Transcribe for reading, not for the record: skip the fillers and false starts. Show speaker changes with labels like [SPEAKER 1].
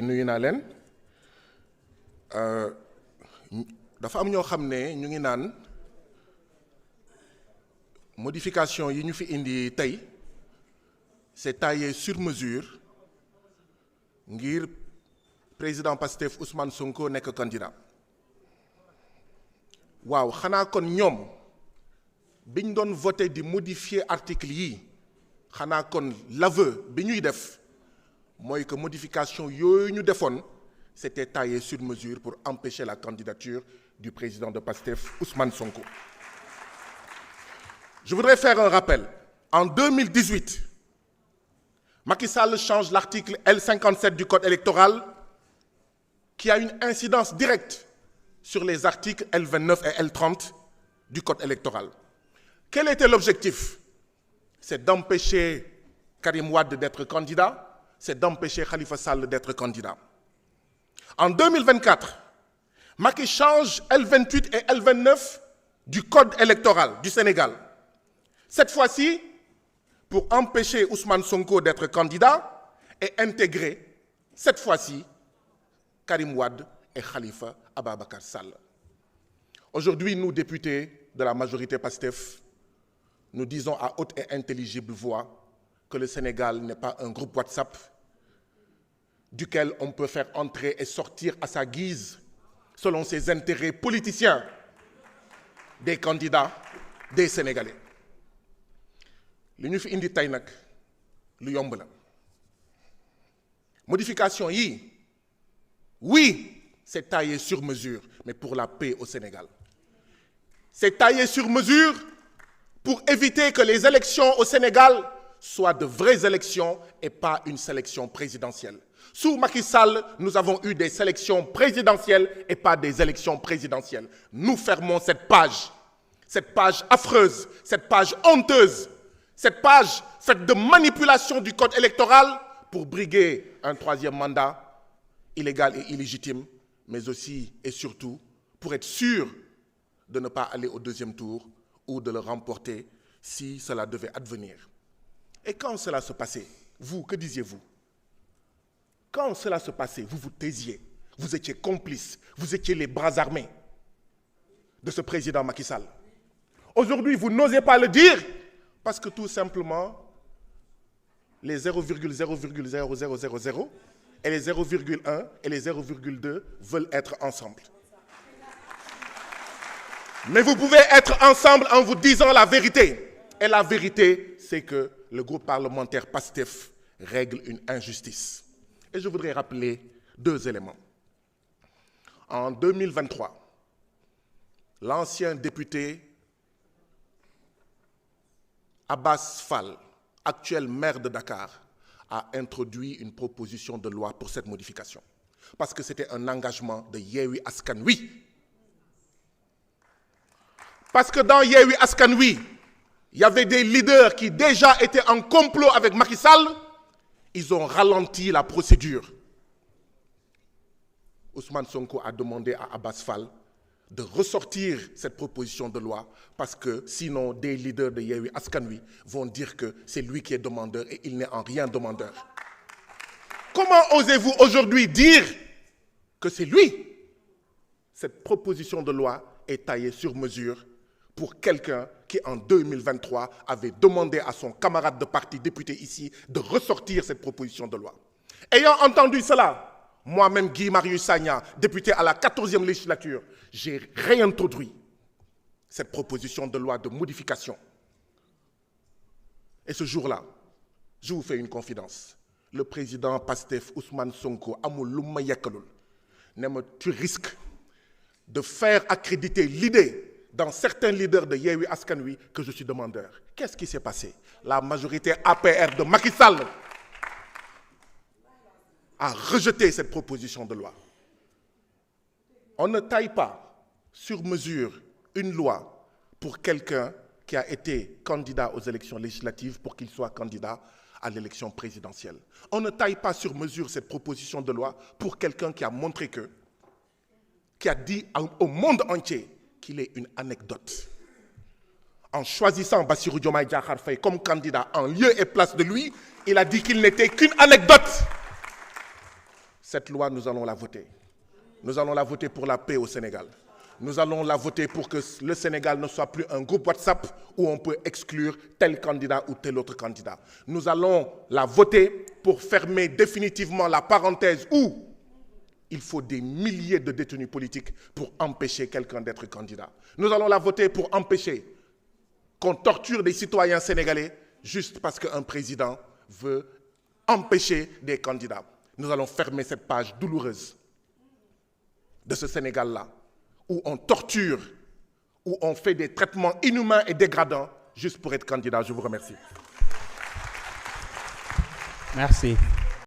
[SPEAKER 1] nuyu naa leen dafa am ñoo xam ne ñu ngi naan modification yi ñu fi indi tey c'est taillé sur mesure ngir président Pastef Ousmane Sonko nekk candidat waaw xanaa kon ñoom biñ doon voté di modifier article yi xanaa kon l'aveu bi ñuy def mooy que modification yooyu ñu defoon c'était taillé sur mesure pour empêcher la candidature du président de Pastef Ousmane Sonko. Je voudrais faire un rappel. En 2018, Macky Sall change l'article L57 du Code électoral qui a une incidence directe sur les articles L29 et L30 du Code électoral. Quel était l'objectif? C'est d'empêcher Karim Wade d'être candidat, c'est d'empêcher Khalifa Sall d'être candidat. En 2024, Macky change L28 et L29 du Code électoral du Sénégal. Cette fois-ci, pour empêcher Ousmane Sonko d'être candidat et intégrer, cette fois-ci, Karim Wade et Khalifa Ababacar Sall. Aujourd'hui, nous, députés de la majorité PASTEF, nous disons à haute et intelligible voix que le Sénégal n'est pas un groupe WhatsApp duquel on peut faire entrer et sortir à sa guise, selon ses intérêts politiciens, des candidats, des Sénégalais. li ñu fi indi tey nag lu yomb la modification yi oui c'est taillé sur mesure mais pour la paix au Sénégal. C'est taillé sur mesure pour éviter que les élections au Sénégal soient de vraies élections et pas une sélection présidentielle. Sous Macky Sall, nous avons eu des sélections présidentielles et pas des élections présidentielles. Nous fermons cette page affreuse, cette page honteuse, cette page faite de manipulation du code électoral pour briguer un troisième mandat illégal et illégitime, mais aussi et surtout pour être sûr de ne pas aller au deuxième tour ou de le remporter si cela devait advenir. Et quand cela se passait, vous, que disiez-vous? Quand cela se passait, vous vous taisiez, vous étiez complices, vous étiez les bras armés de ce président Macky Sall. Aujourd'hui, vous n'osez pas le dire parce que tout simplement, les 0,00000 et les 0,1 et les 0,2 veulent être ensemble. Mais vous pouvez être ensemble en vous disant la vérité. Et la vérité, c'est que le groupe parlementaire PASTEF règle une injustice. Et je voudrais rappeler deux éléments. En 2023, l'ancien député Abbas Fall, actuel maire de Dakar, a introduit une proposition de loi pour cette modification. Parce que c'était un engagement de Yewwi Askan Wi. Parce que dans Yewwi Askan Wi, il y avait des leaders qui déjà étaient en complot avec Macky Sall. Ils ont ralenti la procédure. Ousmane Sonko a demandé à Abbas Fall de ressortir cette proposition de loi parce que sinon des leaders de Yewwi Askan Wi vont dire que c'est lui qui est demandeur et il n'est en rien demandeur. Comment osez-vous aujourd'hui dire que c'est lui? Cette proposition de loi est taillée sur mesure pour quelqu'un qui, en 2023, avait demandé à son camarade de parti député ici de ressortir cette proposition de loi. Ayant entendu cela, moi-même, Guy Marius Sagna, député à la 14e législature, j'ai réintroduit cette proposition de loi de modification. Et ce jour-là, je vous fais une confidence. Le président Pastef Ousmane Sonko, tu risques de faire accréditer l'idée dans certains leaders de Yewwi Askan Wi que je suis demandeur. Qu'est-ce qui s'est passé? La majorité APR de Macky Sall a rejeté cette proposition de loi. On ne taille pas sur mesure une loi pour quelqu'un qui a été candidat aux élections législatives pour qu'il soit candidat à l'élection présidentielle. On ne taille pas sur mesure cette proposition de loi pour quelqu'un qui a montré que, qui a dit au monde entier qu'il est une anecdote. En choisissant Bassirou Diomaye Diakhar Faye comme candidat en lieu et place de lui, il a dit qu'il n'était qu'une anecdote. Cette loi, nous allons la voter. Nous allons la voter pour la paix au Sénégal. Nous allons la voter pour que le Sénégal ne soit plus un groupe WhatsApp où on peut exclure tel candidat ou tel autre candidat. Nous allons la voter pour fermer définitivement la parenthèse où il faut des milliers de détenus politiques pour empêcher quelqu'un d'être candidat. Nous allons la voter pour empêcher qu'on torture des citoyens sénégalais juste parce qu'un président veut empêcher des candidats. Nous allons fermer cette page douloureuse de ce Sénégal-là, où on torture, où on fait des traitements inhumains et dégradants juste pour être candidat. Je vous remercie.
[SPEAKER 2] Merci.